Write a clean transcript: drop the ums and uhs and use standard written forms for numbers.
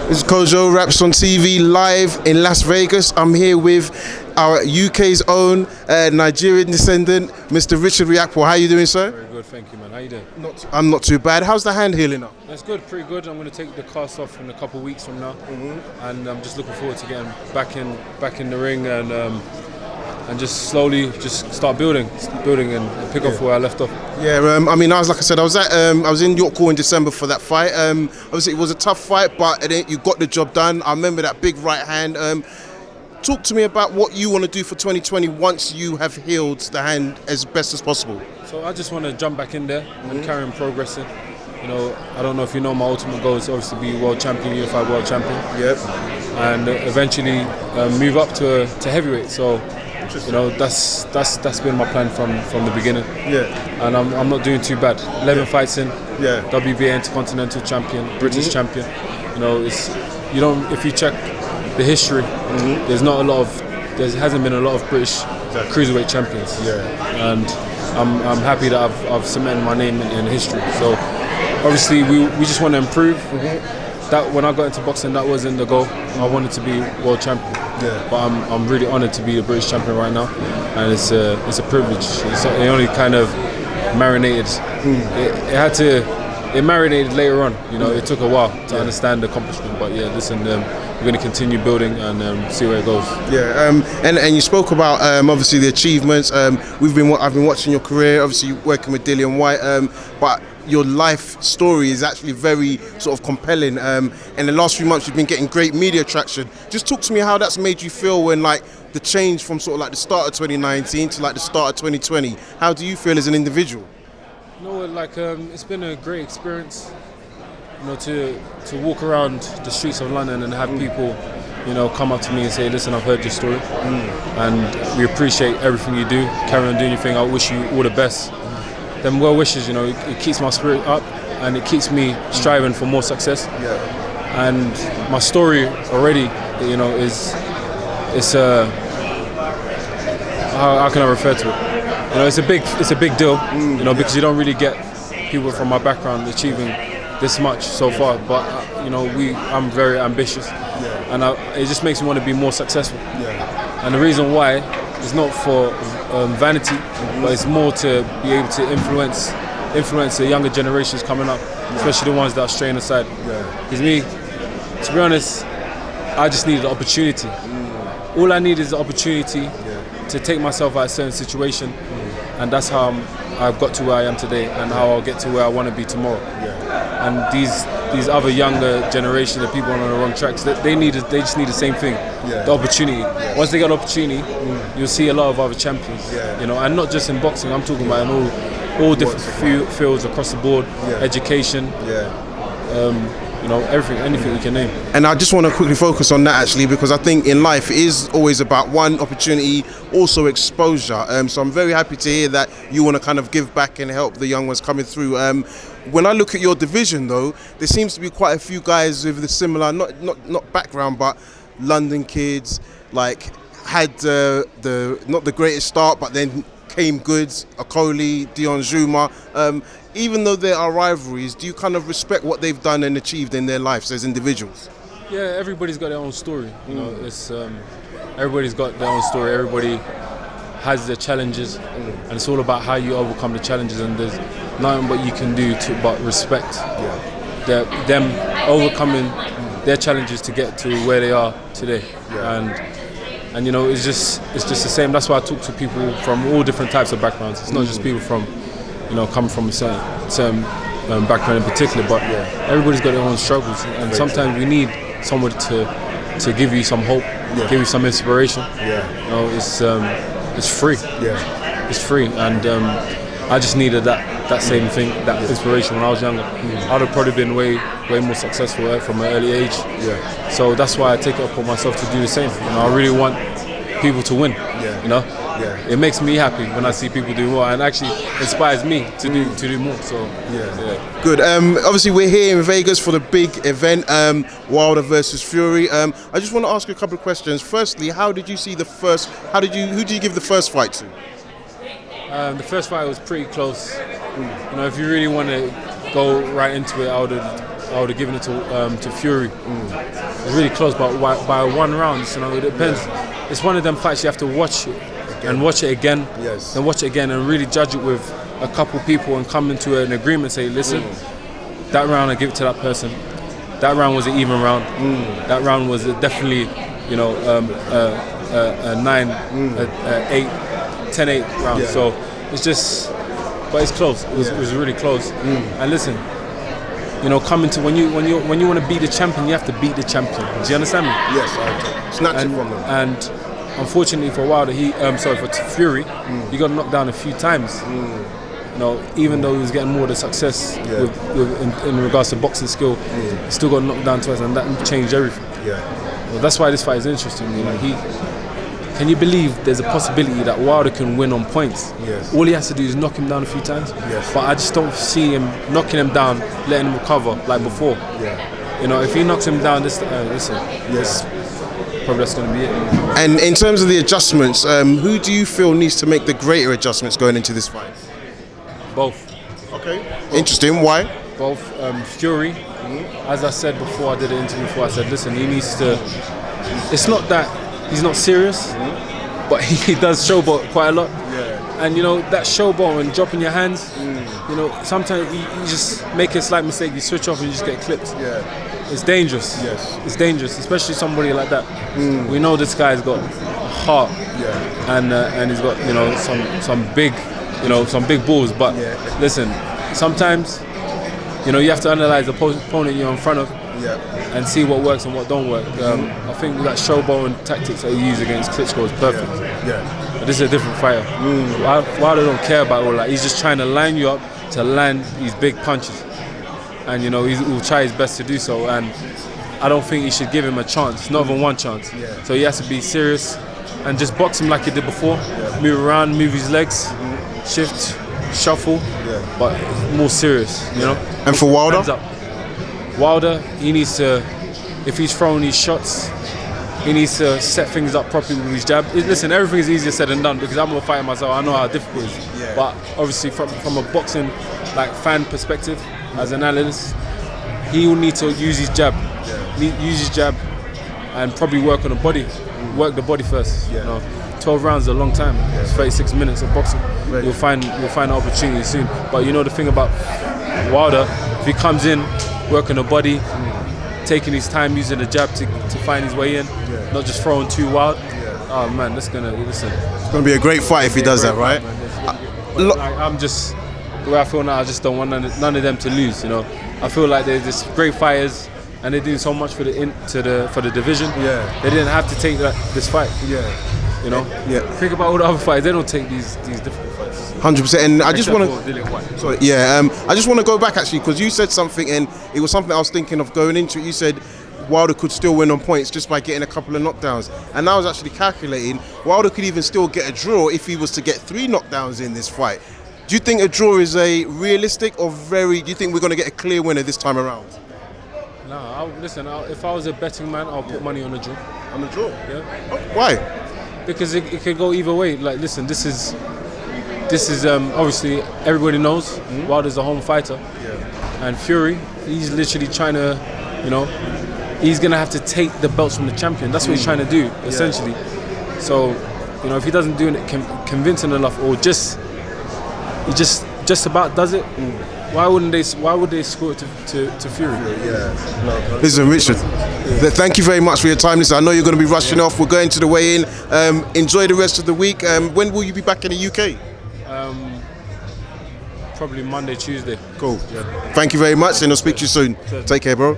This is Kojo Raps on TV live in Las Vegas. I'm here with our UK's own Nigerian descendant, Mr. Richard Riakporhe. How are you doing, sir? Very good, thank you, man. How you doing? I'm not too bad. How's the hand healing up? That's good, pretty good. I'm going to take the cast off in a couple of weeks from now, and I'm just looking forward to getting back in the ring and just slowly just start building and pick up where I left off. Yeah, I mean, I was in York Hall in December for that fight. Obviously, it was a tough fight, but you got the job done. I remember that big right hand. Talk to me about what you want to do for 2020 once you have healed the hand as best as possible. So I just want to jump back in there and carry on progressing. You know, I don't know if you know, my ultimate goal is obviously be world champion, unified world champion. Yep. And eventually move up to heavyweight. So, you know, that's been my plan from the beginning. Yeah. And I'm not doing too bad. 11 fights in. Yeah. WBA Intercontinental Champion, British champion. You know, if you check the history, there hasn't been a lot of British cruiserweight champions. Yeah. And I'm happy that I've cemented my name in history. So obviously we just want to improve. That when I got into boxing, that wasn't the goal. I wanted to be world champion. Yeah. But I'm really honoured to be the British champion right now, and it's a privilege. It only kind of marinated. It marinated later on. You know, it took a while to understand the accomplishment. But yeah, listen, we're going to continue building and see where it goes. Yeah, and you spoke about obviously the achievements. I've been watching your career. Obviously, you're working with Dillian White, but your life story is actually very sort of compelling. In the last few months, you've been getting great media traction. Just talk to me how that's made you feel when the change from sort of like the start of 2019 to the start of 2020. How do you feel as an individual? You know, it's been a great experience. You know, to walk around the streets of London and have people, you know, come up to me and say, "Listen, I've heard your story, and we appreciate everything you do. Carry on doing your thing. I wish you all the best." Them well wishes, you know, it keeps my spirit up and it keeps me striving for more success. Yeah. And my story already, you know, how can I refer to it? You know, it's a big deal, you know, because you don't really get people from my background achieving this much so far. But you know, I'm very ambitious, and it just makes me want to be more successful. Yeah. And the reason why is not for vanity, but it's more to be able to influence the younger generations coming up, especially the ones that are straying aside. Because me, to be honest, I just needed the opportunity. All I need is the opportunity to take myself out of a certain situation, and that's how I've got to where I am today, and how I'll get to where I want to be tomorrow. And these other younger generation, the people on the wrong tracks, they just need the same thing, the opportunity. Once they get the opportunity, you'll see a lot of other champions. You know, and not just in boxing. I'm talking about in all different fields across the board, education. You know, anything you can name. And I just want to quickly focus on that actually, because I think in life it is always about one opportunity, also exposure. So I'm very happy to hear that you want to kind of give back and help the young ones coming through. When I look at your division though, there seems to be quite a few guys with the similar, not background, but London kids, had not the greatest start, but then came good. Okoli, Dion Juma. Even though there are rivalries, do you kind of respect what they've done and achieved in their lives as individuals? Yeah, everybody's got their own story. You know, it's everybody's got their own story. Everybody has their challenges, and it's all about how you overcome the challenges. And there's nothing but you can do but respect them overcoming their challenges to get to where they are today. And you know, it's just the same. That's why I talk to people from all different types of backgrounds. It's not just people from, you know, come from a certain background in particular, but everybody's got their own struggles, and sometimes we need somebody to give you some hope, give you some inspiration. You know, it's free. It's free, and I just needed that same thing, that inspiration when I was younger. I'd have probably been way more successful from an early age. So that's why I take it upon myself to do the same. You know, I really want people to win. You know. It makes me happy when I see people do more, and actually inspires me to do more. So good. Obviously we're here in Vegas for the big event, Wilder versus Fury. I just want to ask you a couple of questions. Firstly, how did you see who did you give the first fight to? The first fight was pretty close. You know, if you really want to go right into it, I would have given it to Fury. It's really close, but by 1 round, you know, it depends. Yeah. It's one of them fights you have to watch it and watch it again, and watch it again, and really judge it with a couple people and come into an agreement. Say, listen, that round I give it to that person. That round was an even round. That round was definitely, you know, a 9, 8, 10-8 round. Yeah. So it's just, but it's close. It was really close. And listen, you know, coming to when you want to beat the champion, you have to beat the champion. Do you understand me? Yes, I do. Snatch it from him. And unfortunately for Wilder, for Fury, he got knocked down a few times. You know, even though he was getting more of the success in regards to boxing skill, he still got knocked down twice, and that changed everything. Yeah. Well, that's why this fight is interesting. You know, can you believe there's a possibility that Wilder can win on points? Yes. All he has to do is knock him down a few times. Yes. But I just don't see him knocking him down, letting him recover like before. Yeah. You know, if he knocks him down, this probably that's going to be it. And in terms of the adjustments, who do you feel needs to make the greater adjustments going into this fight? Both. Okay. Interesting. Why? Both. Fury, as I said before, I did an interview before, I said, listen, he needs to, it's not that he's not serious, but he does showboat quite a lot. Yeah. And you know, that showboat and dropping your hands, you know, sometimes you just make a slight mistake, you switch off and you just get clipped. Yeah. It's dangerous. Yes. It's dangerous, especially somebody like that. We know this guy's got a heart, and he's got, you know, some big, you know, some big balls. But listen, sometimes, you know, you have to analyze the opponent you're in front of, and see what works and what don't work. I think that showboating tactics that he used against Klitschko is perfect. But this is a different fighter. Wilder don't care about all that. He's just trying to line you up to land these big punches, and you know, he will try his best to do so. And I don't think he should give him a chance, not even one chance. So he has to be serious and just box him like he did before. Move around, move his legs, shift, shuffle, but more serious, you know. And for Wilder? Wilder, he needs to, if he's throwing these shots, he needs to set things up properly with his jab. Listen, everything is easier said than done because I'm a fighter myself. I know how difficult it is. But obviously, from a boxing fan perspective, as an analyst, he will need to use his jab. Use his jab and probably work on the body. Work the body first. You know, 12 rounds is a long time. It's 36 minutes of boxing. You'll find an opportunity soon. But you know the thing about Wilder, if he comes in, working the body, taking his time using the jab to find his way in, not just throwing too wild. Oh man, It's gonna be a great fight if he does that, right? I'm just, the way I feel now, I just don't want none of them to lose. You know, I feel like they're just great fighters and they're doing so much for the division. They didn't have to take this fight. You know, think about all the other fights. They don't take these difficult fights. 100%. And I just want to, I just want to go back actually because you said something, and it was something I was thinking of going into. You said Wilder could still win on points just by getting a couple of knockdowns, and I was actually calculating Wilder could even still get a draw if he was to get 3 knockdowns in this fight. Do you think a draw is a realistic or do you think we're going to get a clear winner this time around? No, listen. If I was a betting man, I'll put money on a draw. On a draw? Yeah. Oh, why? Because it could go either way. Like, listen, this is obviously everybody knows Wilder's a home fighter, and Fury, he's literally trying to, you know, he's gonna have to take the belts from the champion. That's what he's trying to do, essentially. So, you know, if he doesn't do it convincing enough, or he just about does it, why would they score it to Fury? Listen, Richard, thank you very much for your time. Listen, I know you're going to be rushing off. We're going to the weigh-in. Enjoy the rest of the week. When will you be back in the UK? Probably Monday, Tuesday. Cool. Thank you very much, and I'll speak to you soon. Take care, bro.